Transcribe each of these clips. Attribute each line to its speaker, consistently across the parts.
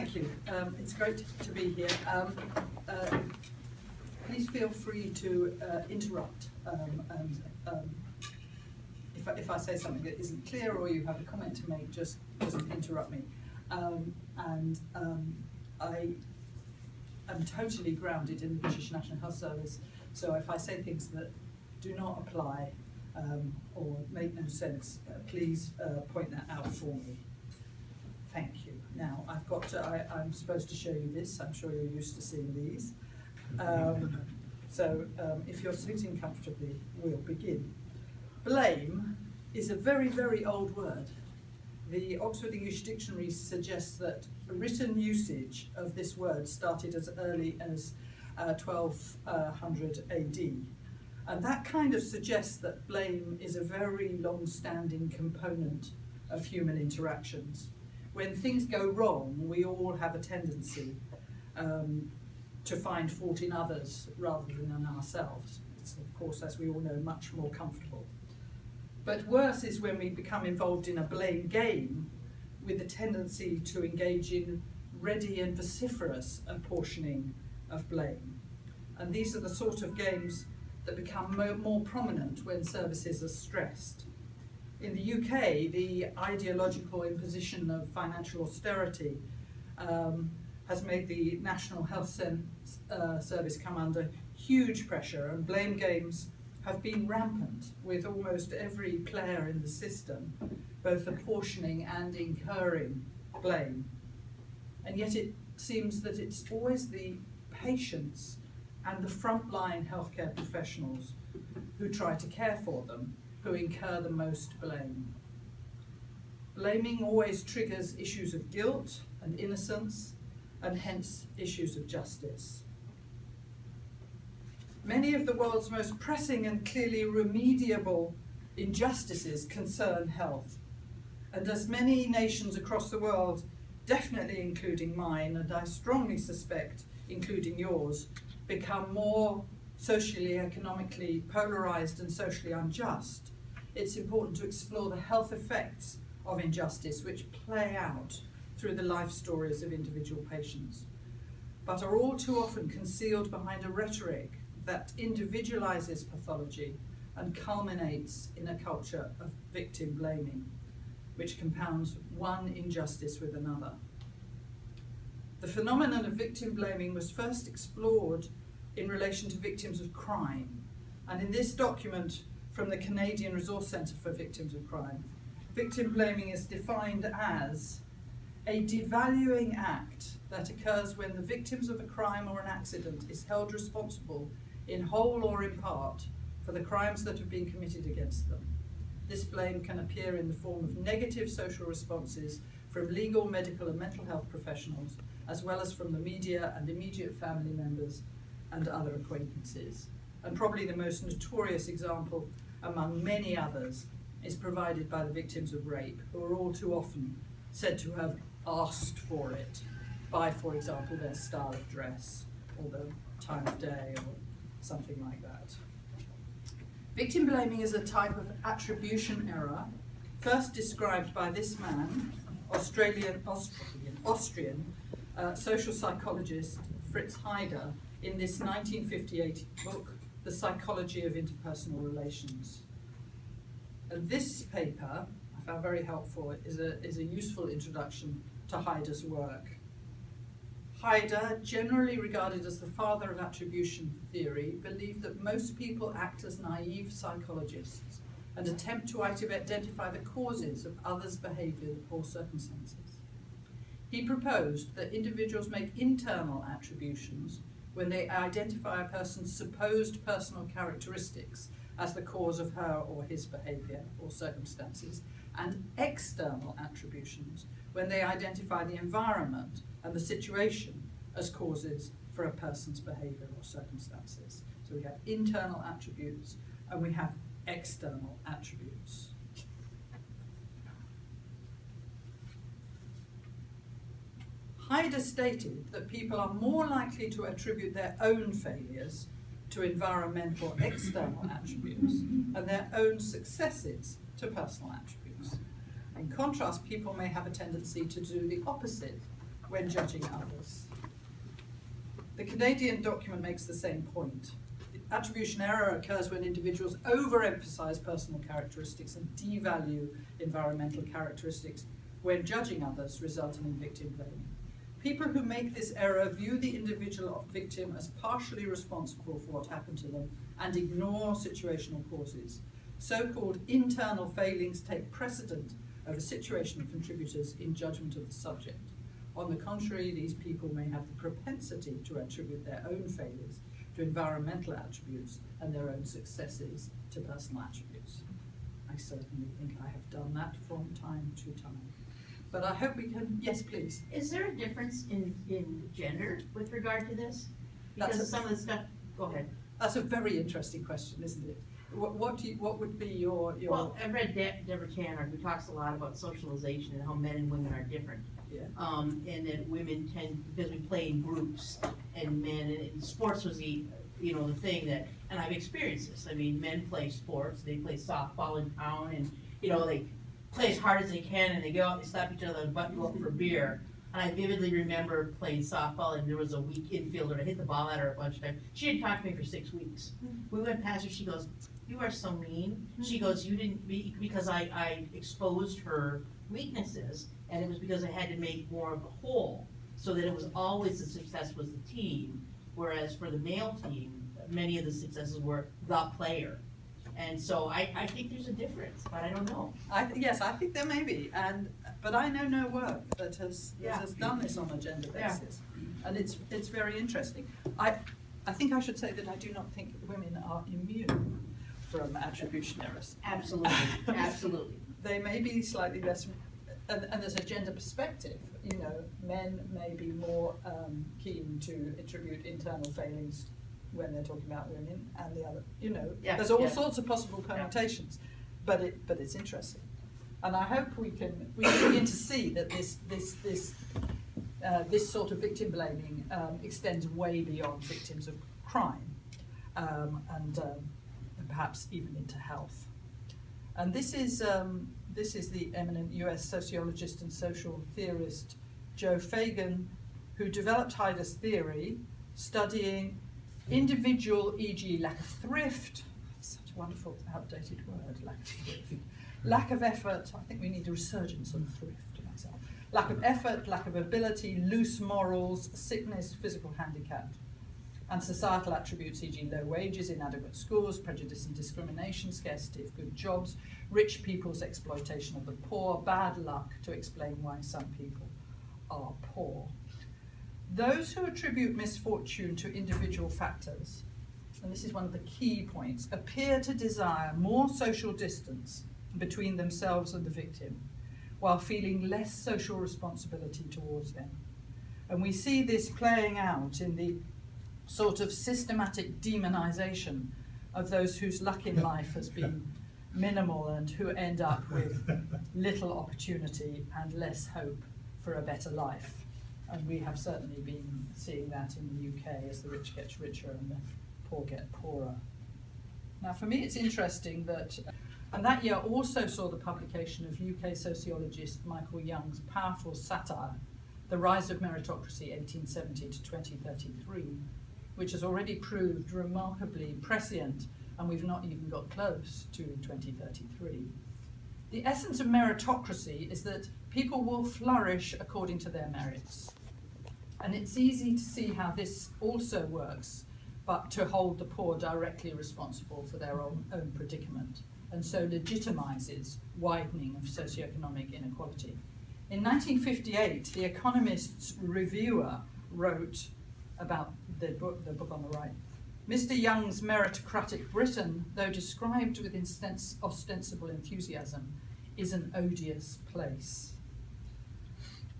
Speaker 1: Thank you. It's great to be here. Please feel free to interrupt, and if I say something that isn't clear or you have a comment to make, just interrupt me. I am totally grounded in the British National Health Service, so if I say things that do not apply or make no sense, please point that out for me. Thank you. Now, I've got to, I'm supposed to show you this. I'm sure you're used to seeing these. If you're sitting comfortably, we'll begin. Blame is a very, very old word. The Oxford English Dictionary suggests that written usage of this word started as early as 1200 AD. And that kind of suggests that blame is a very long-standing component of human interactions. When things go wrong, we all have a tendency to find fault in others rather than in ourselves. It's, of course, as we all know, much more comfortable. But worse is when we become involved in a blame game with a tendency to engage in ready and vociferous apportioning of blame. And these are the sort of games that become more prominent when services are stressed. In the UK, the ideological imposition of financial austerity has made the National Health Service come under huge pressure, and blame games have been rampant, with almost every player in the system both apportioning and incurring blame. And yet it seems that it's always the patients and the frontline healthcare professionals who try to care for them who incur the most blame. Blaming always triggers issues of guilt and innocence, and hence issues of justice. Many of the world's most pressing and clearly remediable injustices concern health. And as many nations across the world, definitely including mine, and I strongly suspect including yours, become more socially, economically polarized and socially unjust, it's important to explore the health effects of injustice which play out through the life stories of individual patients, but are all too often concealed behind a rhetoric that individualizes pathology and culminates in a culture of victim blaming, which compounds one injustice with another. The phenomenon of victim blaming was first explored in relation to victims of crime, and in this document from the Canadian Resource Centre for Victims of Crime, victim blaming is defined as a devaluing act that occurs when the victims of a crime or an accident is held responsible in whole or in part for the crimes that have been committed against them. This blame can appear in the form of negative social responses from legal, medical and mental health professionals, as well as from the media and immediate family members and other acquaintances. And probably the most notorious example among many others is provided by the victims of rape, who are all too often said to have asked for it by, for example, their style of dress or the time of day or something like that. Victim blaming is a type of attribution error first described by this man, Austrian social psychologist Fritz Heider, in this 1958 book, The Psychology of Interpersonal Relations. And this paper, I found very helpful, is a useful introduction to Heider's work. Heider, generally regarded as the father of attribution theory, believed that most people act as naive psychologists and attempt to identify the causes of others' behavior or circumstances. He proposed that individuals make internal attributions when they identify a person's supposed personal characteristics as the cause of her or his behavior or circumstances, and external attributions when they identify the environment and the situation as causes for a person's behavior or circumstances. So we have internal attributes and we have external attributes. Heider stated that people are more likely to attribute their own failures to environmental external attributes and their own successes to personal attributes. In contrast, people may have a tendency to do the opposite when judging others. The Canadian document makes the same point. The attribution error occurs when individuals overemphasize personal characteristics and devalue environmental characteristics when judging others, resulting in victim blaming. People who make this error view the individual victim as partially responsible for what happened to them and ignore situational causes. So-called internal failings take precedent over situational contributors in judgment of the subject. On the contrary, these people may have the propensity to attribute their own failures to environmental attributes and their own successes to personal attributes. I certainly think I have done that from time to time. But I hope we can, yes please.
Speaker 2: Is there a difference in gender with regard to this? Because some of the stuff, go ahead.
Speaker 1: That's a very interesting question, isn't it? What would be your...
Speaker 2: Well, I've read Deborah Tanner, who talks a lot about socialization and how men and women are different.
Speaker 1: Yeah.
Speaker 2: And that women tend, because we play in groups, and men, and sports was the thing that, and I've experienced this. I mean, men play sports, they play softball in town, and, they play as hard as they can, and they go out and they slap each other and butt go up for beer. And I vividly remember playing softball, and there was a weak infielder, and I hit the ball at her a bunch of times. She didn't talk to me for 6 weeks. We went past her, she goes, "You are so mean." She goes, "You didn't," because I exposed her weaknesses, and it was because I had to make more of a whole, so that it was always the success was the team, whereas for the male team, many of the successes were the player. And so I think there's a difference, but I don't know.
Speaker 1: Yes, I think there may be, but I know no work that has done this on a gender basis, and it's very interesting. I think I should say that I do not think women are immune from attribution errors.
Speaker 2: Absolutely, absolutely.
Speaker 1: They may be slightly less, and there's a gender perspective. Men may be more keen to attribute internal failings when they're talking about women, and the other, there's all sorts of possible permutations, but it's interesting, and I hope we can begin to see that this sort of victim blaming extends way beyond victims of crime, and perhaps even into health. And this is the eminent US sociologist and social theorist Joe Fagan, who developed Haider's theory, studying individual, e.g. lack of thrift, such a wonderful outdated word, lack of thrift, lack of effort, I think we need a resurgence of thrift myself, lack of effort, lack of ability, loose morals, sickness, physical handicap, and societal attributes, e.g. low wages, inadequate schools, prejudice and discrimination, scarcity of good jobs, rich people's exploitation of the poor, bad luck, to explain why some people are poor. Those who attribute misfortune to individual factors, and this is one of the key points, appear to desire more social distance between themselves and the victim, while feeling less social responsibility towards them. And we see this playing out in the sort of systematic demonization of those whose luck in life has been minimal and who end up with little opportunity and less hope for a better life. And we have certainly been seeing that in the UK as the rich get richer and the poor get poorer. Now for me it's interesting that, and that year also saw the publication of UK sociologist Michael Young's powerful satire, The Rise of Meritocracy 1870 to 2033, which has already proved remarkably prescient, and we've not even got close to 2033. The essence of meritocracy is that people will flourish according to their merits. And it's easy to see how this also works, but to hold the poor directly responsible for their own predicament, and so legitimizes widening of socioeconomic inequality. In 1958, The Economist's reviewer wrote about the book on the right, Mr. Young's meritocratic Britain, though described with ostensible enthusiasm, is an odious place.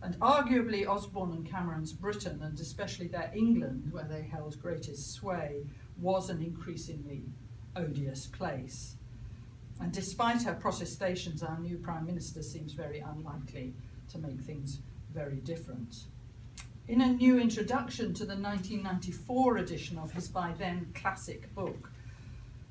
Speaker 1: And arguably Osborne and Cameron's Britain, and especially their England, where they held greatest sway, was an increasingly odious place. And despite her protestations, our new Prime Minister seems very unlikely to make things very different. In a new introduction to the 1994 edition of his by then classic book,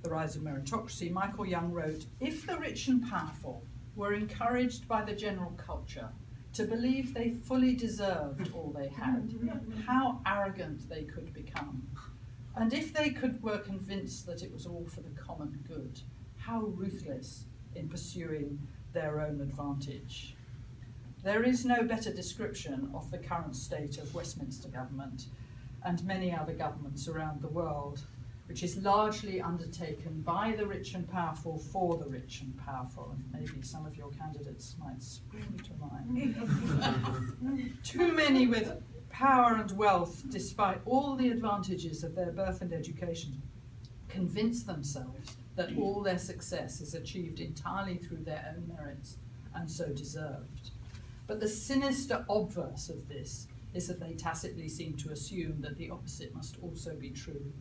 Speaker 1: The Rise of Meritocracy, Michael Young wrote, "If the rich and powerful were encouraged by the general culture to believe they fully deserved all they had, how arrogant they could become. And if they were convinced that it was all for the common good, how ruthless in pursuing their own advantage. There is no better description of the current state of Westminster government and many other governments around the world, which is largely undertaken by the rich and powerful for the rich and powerful. And maybe some of your candidates might spring to mind. Too many with power and wealth, despite all the advantages of their birth and education, convince themselves that all their success is achieved entirely through their own merits and so deserved. But the sinister obverse of this is that they tacitly seem to assume that the opposite must also be true,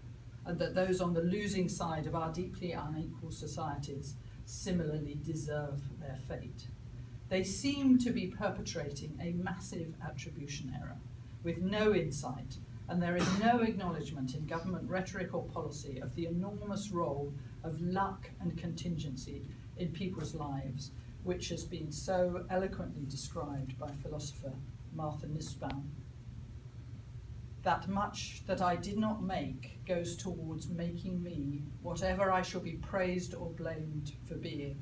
Speaker 1: and that those on the losing side of our deeply unequal societies similarly deserve their fate. They seem to be perpetrating a massive attribution error with no insight, and there is no acknowledgement in government rhetoric or policy of the enormous role of luck and contingency in people's lives, which has been so eloquently described by philosopher Martha Nussbaum. That much that I did not make goes towards making me whatever I shall be praised or blamed for being.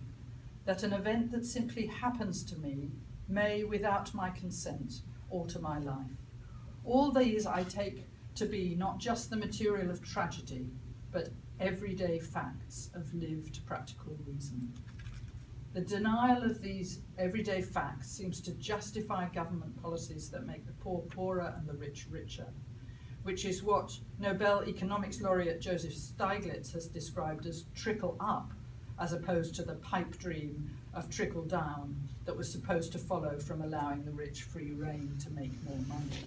Speaker 1: That an event that simply happens to me may, without my consent, alter my life. All these I take to be not just the material of tragedy, but everyday facts of lived practical reason. The denial of these everyday facts seems to justify government policies that make the poor poorer and the rich richer, which is what Nobel economics laureate Joseph Stiglitz has described as trickle up, as opposed to the pipe dream of trickle down that was supposed to follow from allowing the rich free rein to make more money.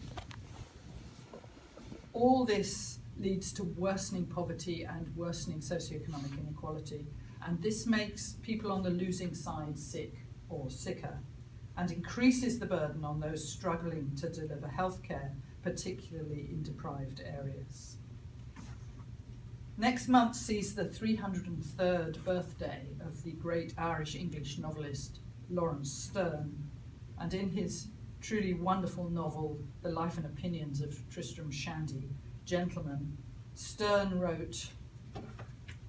Speaker 1: All this leads to worsening poverty and worsening socioeconomic inequality, and this makes people on the losing side sick or sicker, and increases the burden on those struggling to deliver healthcare, particularly in deprived areas. Next month sees the 303rd birthday of the great Irish English novelist Lawrence Sterne, and in his truly wonderful novel, The Life and Opinions of Tristram Shandy, Gentleman, Sterne wrote,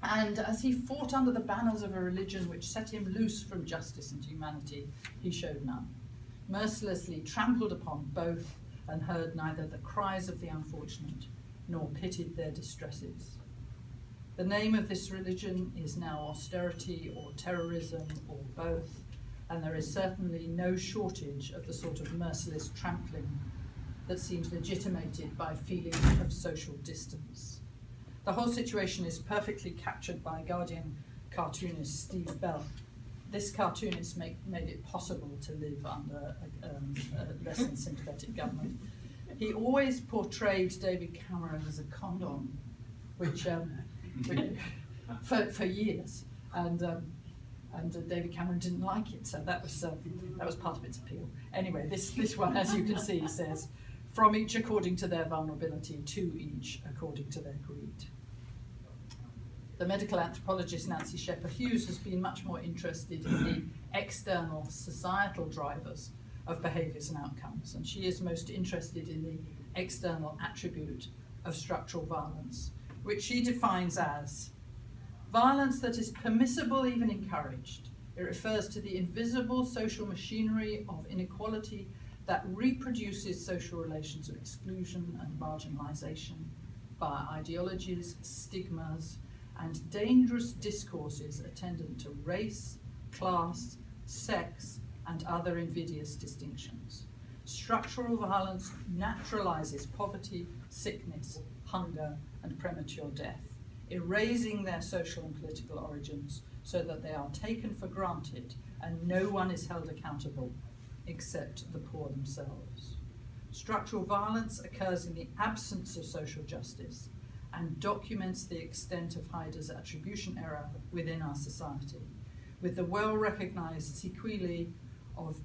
Speaker 1: "And as he fought under the banners of a religion which set him loose from justice and humanity, he showed none, mercilessly trampled upon both, and heard neither the cries of the unfortunate nor pitied their distresses. The name of this religion is now austerity or terrorism or both, and there is certainly no shortage of the sort of merciless trampling that seems legitimated by feelings of social distance. The whole situation is perfectly captured by Guardian cartoonist Steve Bell. This cartoonist made it possible to live under a less than sympathetic government. He always portrayed David Cameron as a condom, which for years, and David Cameron didn't like it, so that was part of its appeal. Anyway, this one, as you can see, says, "From each according to their vulnerability, to each according to their greed." The medical anthropologist Nancy Shepherd-Hughes has been much more interested in the external societal drivers of behaviours and outcomes, and she is most interested in the external attribute of structural violence, which she defines as violence that is permissible, even encouraged. It refers to the invisible social machinery of inequality that reproduces social relations of exclusion and marginalisation via ideologies, stigmas, and dangerous discourses attendant to race, class, sex, and other invidious distinctions. Structural violence naturalizes poverty, sickness, hunger, and premature death, erasing their social and political origins so that they are taken for granted and no one is held accountable except the poor themselves. Structural violence occurs in the absence of social justice and documents the extent of Haider's attribution error within our society, with the well-recognized sequelae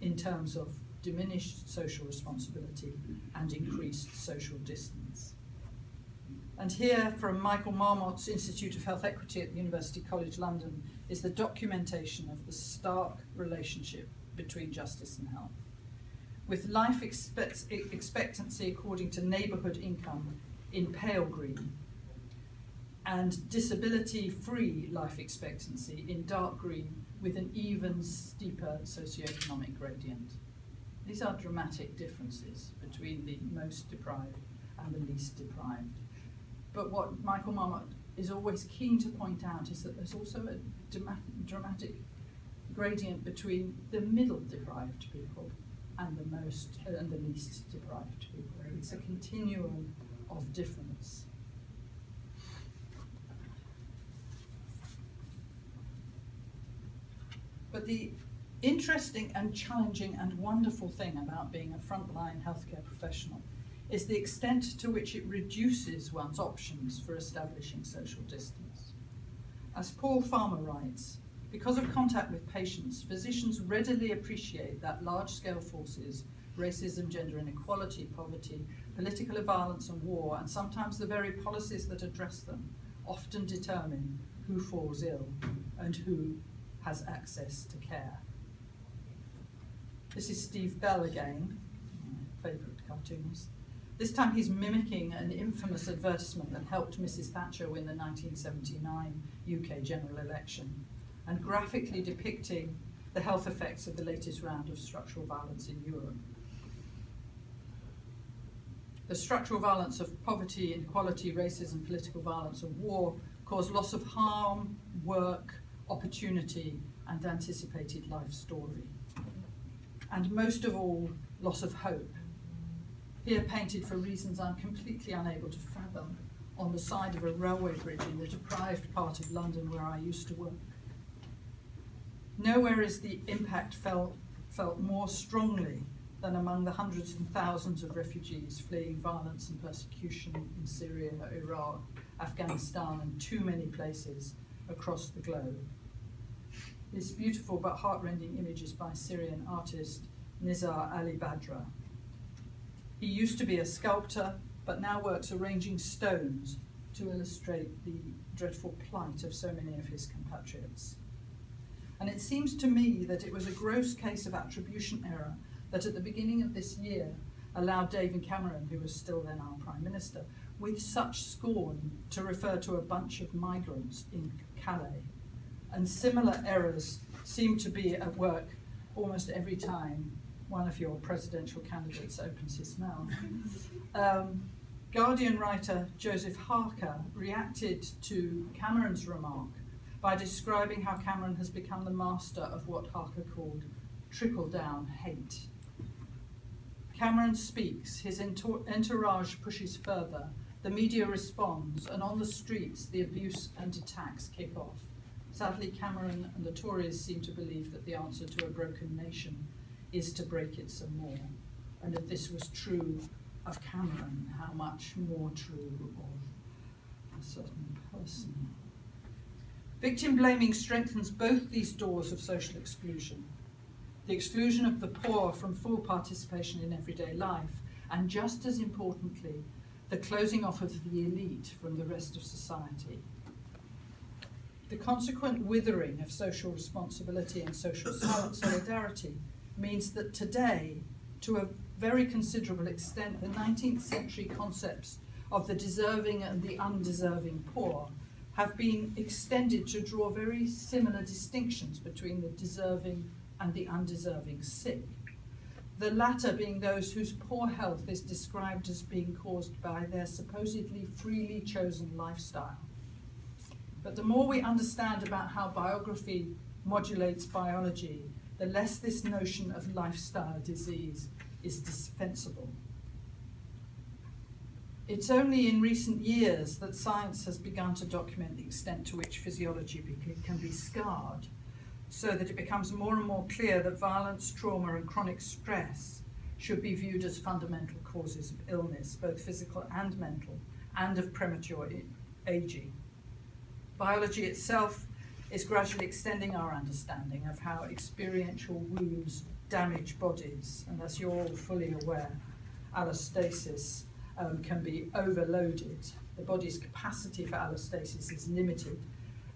Speaker 1: in terms of diminished social responsibility and increased social distance. And here, from Michael Marmot's Institute of Health Equity at the University College London, is the documentation of the stark relationship between justice and health. with life expectancy according to neighbourhood income in pale green, and disability-free life expectancy in dark green with an even steeper socioeconomic gradient. These are dramatic differences between the most deprived and the least deprived. But what Michael Marmot is always keen to point out is that there's also a dramatic gradient between the middle deprived people and the least deprived people. It's a continuum of difference. But the interesting and challenging and wonderful thing about being a frontline healthcare professional is the extent to which it reduces one's options for establishing social distance. As Paul Farmer writes, because of contact with patients, physicians readily appreciate that large-scale forces, racism, gender inequality, poverty, political violence and war, and sometimes the very policies that address them, often determine who falls ill and who has access to care. This is Steve Bell again, my favourite cartoonist. This time he's mimicking an infamous advertisement that helped Mrs. Thatcher win the 1979 UK general election, and graphically depicting the health effects of the latest round of structural violence in Europe. The structural violence of poverty, inequality, racism, political violence and war cause loss of harm, work, opportunity and anticipated life story. And most of all, loss of hope. Here painted for reasons I'm completely unable to fathom on the side of a railway bridge in the deprived part of London where I used to work. Nowhere is the impact felt more strongly than among the hundreds and thousands of refugees fleeing violence and persecution in Syria, Iraq, Afghanistan and too many places across the globe. This beautiful but heartrending image is by Syrian artist Nizar Ali Badra. He used to be a sculptor, but now works arranging stones to illustrate the dreadful plight of so many of his compatriots. And it seems to me that it was a gross case of attribution error that at the beginning of this year allowed David Cameron, who was still then our Prime Minister, with such scorn to refer to a bunch of migrants in Calais. And similar errors seem to be at work almost every time one of your presidential candidates opens his mouth. Guardian writer Joseph Harker reacted to Cameron's remark by describing how Cameron has become the master of what Harker called trickle-down hate. Cameron speaks, his entourage pushes further, the media responds, and on the streets the abuse and attacks kick off. Sadly, Cameron and the Tories seem to believe that the answer to a broken nation is to break it some more. And if this was true of Cameron, how much more true of a certain person? Victim blaming strengthens both these doors of social exclusion. The exclusion of the poor from full participation in everyday life, and just as importantly, the closing off of the elite from the rest of society. The consequent withering of social responsibility and social solidarity means that today, to a very considerable extent, the 19th century concepts of the deserving and the undeserving poor have been extended to draw very similar distinctions between the deserving and the undeserving sick. The latter being those whose poor health is described as being caused by their supposedly freely chosen lifestyle. But the more we understand about how biography modulates biology, the less this notion of lifestyle disease is dispensable. It's only in recent years that science has begun to document the extent to which physiology can be scarred, so that it becomes more and more clear that violence, trauma, and chronic stress should be viewed as fundamental causes of illness, both physical and mental, and of premature aging. Biology itself is gradually extending our understanding of how experiential wounds damage bodies, and as you're all fully aware, allostasis can be overloaded. The body's capacity for allostasis is limited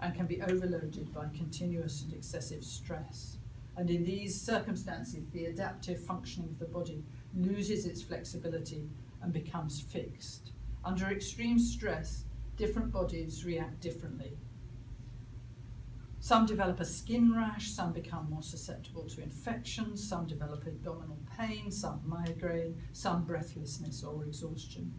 Speaker 1: and can be overloaded by continuous and excessive stress. And in these circumstances, the adaptive functioning of the body loses its flexibility and becomes fixed. Under extreme stress, different bodies react differently. Some develop a skin rash, some become more susceptible to infections, some develop abdominal pain, some migraine, some breathlessness or exhaustion.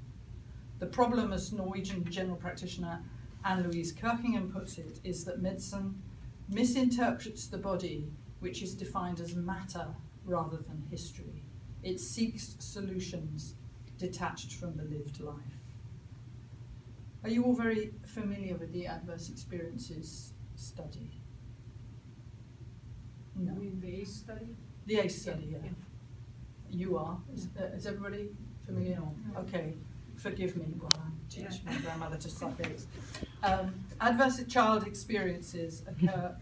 Speaker 1: The problem, as Norwegian general practitioner Anne-Louise Kirkingham puts it, is that medicine misinterprets the body, which is defined as matter rather than history. It seeks solutions detached from the lived life. Are you all very familiar with the adverse experiences study? No.
Speaker 3: You mean the ACE study?
Speaker 1: The ACE study, yeah. You are? Is everybody familiar?
Speaker 3: No.
Speaker 1: Okay, forgive me while I teach my grandmother to suck eggs. Adverse child experiences occur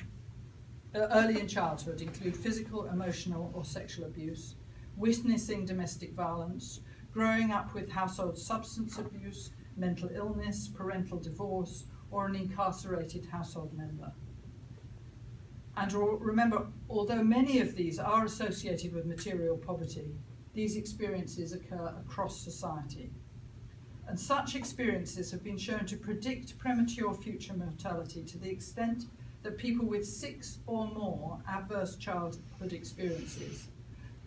Speaker 1: early in childhood, include physical, emotional or sexual abuse, witnessing domestic violence, growing up with household substance abuse, mental illness, parental divorce, or an incarcerated household member. And remember, although many of these are associated with material poverty, these experiences occur across society. And such experiences have been shown to predict premature future mortality to the extent that people with 6 or more adverse childhood experiences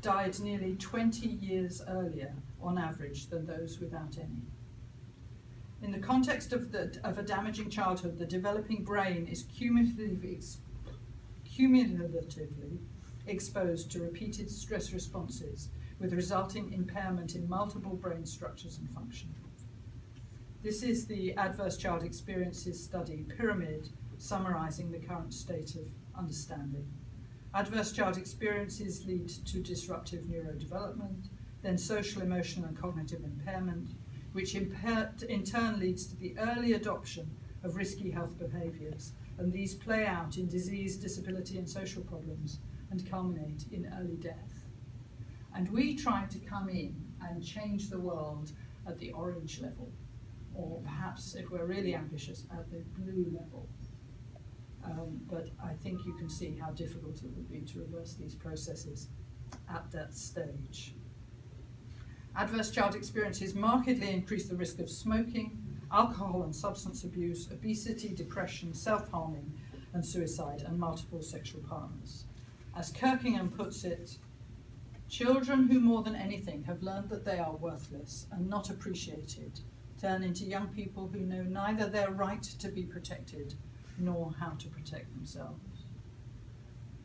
Speaker 1: died nearly 20 years earlier on average than those without any. In the context of a damaging childhood, the developing brain is cumulatively exposed to repeated stress responses with resulting impairment in multiple brain structures and function. This is the Adverse Child Experiences Study pyramid summarising the current state of understanding. Adverse child experiences lead to disruptive neurodevelopment, then social, emotional and cognitive impairment, which in turn leads to the early adoption of risky health behaviours, and these play out in disease, disability and social problems and culminate in early death. And we try to come in and change the world at the orange level, or perhaps, if we're really ambitious, at the blue level. But I think you can see how difficult it would be to reverse these processes at that stage. Adverse child experiences markedly increase the risk of smoking, alcohol and substance abuse, obesity, depression, self-harming and suicide, and multiple sexual partners. As Kirkingham puts it, children who more than anything have learned that they are worthless and not appreciated turn into young people who know neither their right to be protected nor how to protect themselves.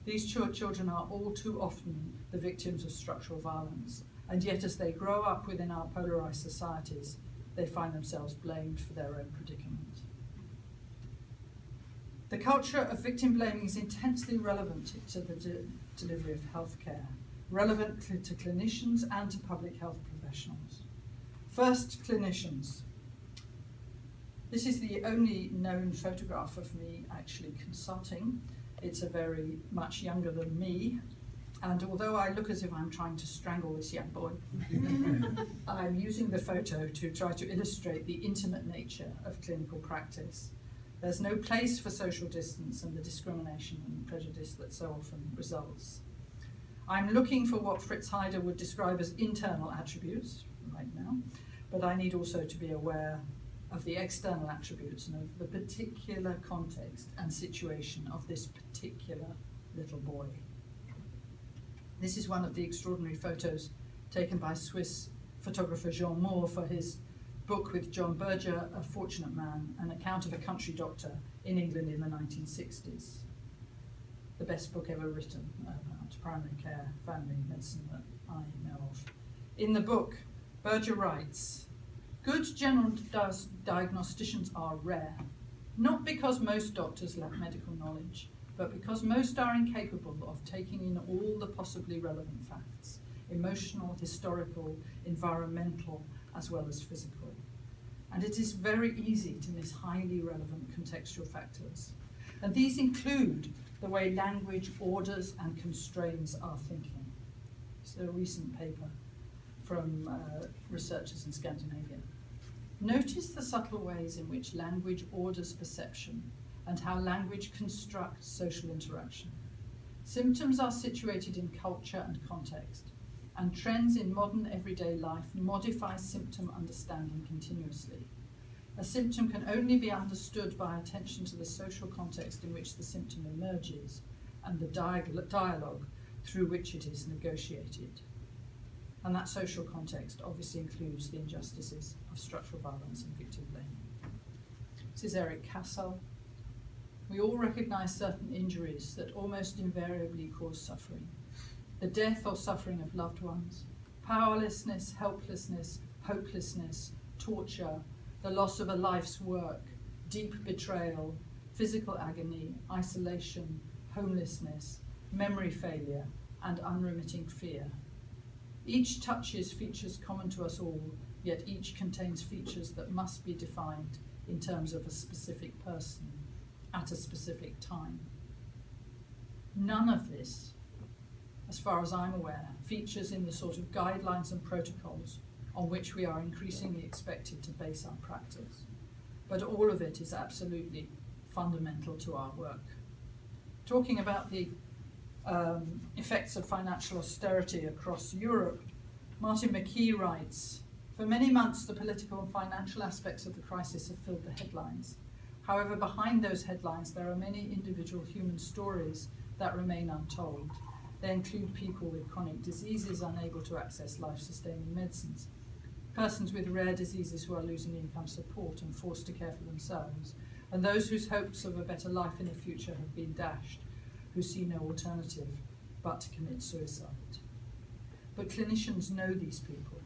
Speaker 1: These children are all too often the victims of structural violence, and yet as they grow up within our polarised societies, they find themselves blamed for their own predicament. The culture of victim blaming is intensely relevant to the delivery of healthcare, relevant to clinicians and to public health professionals. First, clinicians. This is the only known photograph of me actually consulting. It's a very much younger than me, and although I look as if I'm trying to strangle this young boy, I'm using the photo to try to illustrate the intimate nature of clinical practice. There's no place for social distance and the discrimination and prejudice that so often results. I'm looking for what Fritz Heider would describe as internal attributes right now, but I need also to be aware of the external attributes and of the particular context and situation of this particular little boy. This is one of the extraordinary photos taken by Swiss photographer Jean Moore for his book with John Berger, A Fortunate Man, an account of a country doctor in England in the 1960s. The best book ever written about primary care, family medicine that I know of. In the book, Berger writes, "Good general diagnosticians are rare, not because most doctors lack medical knowledge, but because most are incapable of taking in all the possibly relevant facts, emotional, historical, environmental, as well as physical. And it is very easy to miss highly relevant contextual factors. And these include the way language orders and constrains our thinking." It's a recent paper from researchers in Scandinavia. "Notice the subtle ways in which language orders perception and how language constructs social interaction. Symptoms are situated in culture and context, and trends in modern everyday life modify symptom understanding continuously. A symptom can only be understood by attention to the social context in which the symptom emerges and the dialogue through which it is negotiated. And that social context obviously includes the injustices of structural violence and victim blaming. This is Eric Cassel. We all recognise certain injuries that almost invariably cause suffering. The death or suffering of loved ones, powerlessness, helplessness, hopelessness, torture, the loss of a life's work, deep betrayal, physical agony, isolation, homelessness, memory failure, and unremitting fear. Each touches features common to us all, yet each contains features that must be defined in terms of a specific person at a specific time. None of this, as far as I'm aware, features in the sort of guidelines and protocols on which we are increasingly expected to base our practice. But all of it is absolutely fundamental to our work. Talking about the effects of financial austerity across Europe, Martin McKee writes, "For many months the political and financial aspects of the crisis have filled the headlines. However, behind those headlines there are many individual human stories that remain untold. They include people with chronic diseases unable to access life-sustaining medicines, persons with rare diseases who are losing income support and forced to care for themselves, and those whose hopes of a better life in the future have been dashed, who see no alternative but to commit suicide." But clinicians know these people.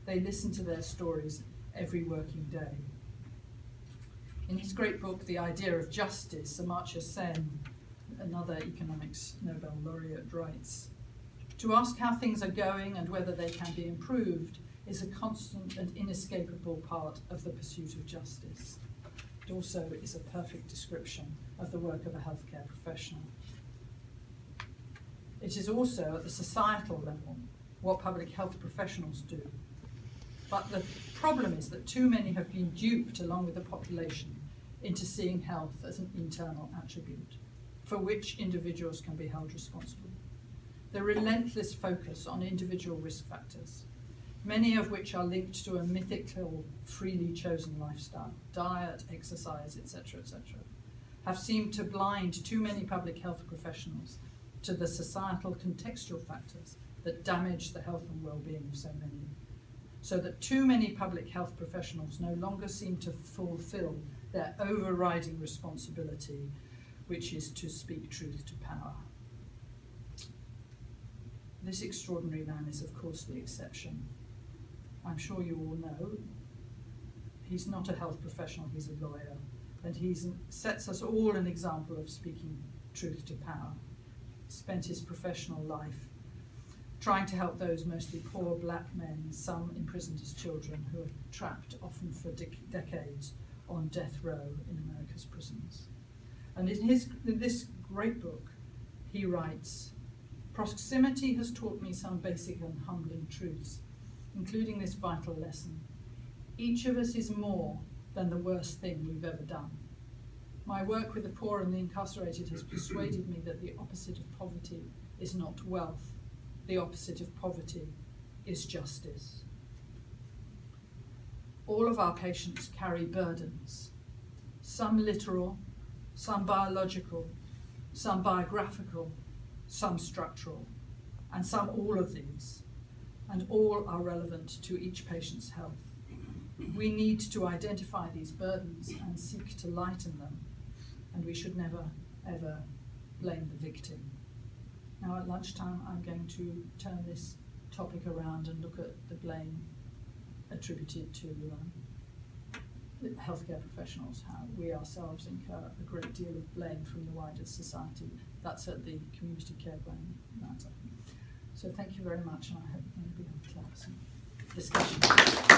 Speaker 1: They listen to their stories every working day. In his great book, The Idea of Justice, Amartya Sen, another economics Nobel laureate, writes, "To ask how things are going and whether they can be improved is a constant and inescapable part of the pursuit of justice." It also is a perfect description of the work of a healthcare professional. It is also, at the societal level, what public health professionals do. But the problem is that too many have been duped, along with the population, into seeing health as an internal attribute, for which individuals can be held responsible. The relentless focus on individual risk factors, many of which are linked to a mythical, freely chosen lifestyle, diet, exercise, etc., have seemed to blind too many public health professionals to the societal contextual factors that damage the health and well-being of so many, so that too many public health professionals no longer seem to fulfill their overriding responsibility, which is to speak truth to power. This extraordinary man is, of course, the exception. I'm sure you all know he's not a health professional, he's a lawyer, and he sets us all an example of speaking truth to power. He spent his professional life trying to help those mostly poor black men, some imprisoned as children, who are trapped often for decades on death row in America's prisons. And in this great book, he writes, "Proximity has taught me some basic and humbling truths, including this vital lesson. Each of us is more than the worst thing we've ever done. My work with the poor and the incarcerated has persuaded me that the opposite of poverty is not wealth. The opposite of poverty is justice." All of our patients carry burdens, some literal, some biological, some biographical, some structural, and some all of these, and all are relevant to each patient's health. We need to identify these burdens and seek to lighten them, and we should never, ever blame the victim. Now at lunchtime, I'm going to turn this topic around and look at the blame attributed to healthcare professionals, how we ourselves incur a great deal of blame from the wider society. That's at the community care blame matter. So thank you very much, and I hope we're going to be able to have some discussion.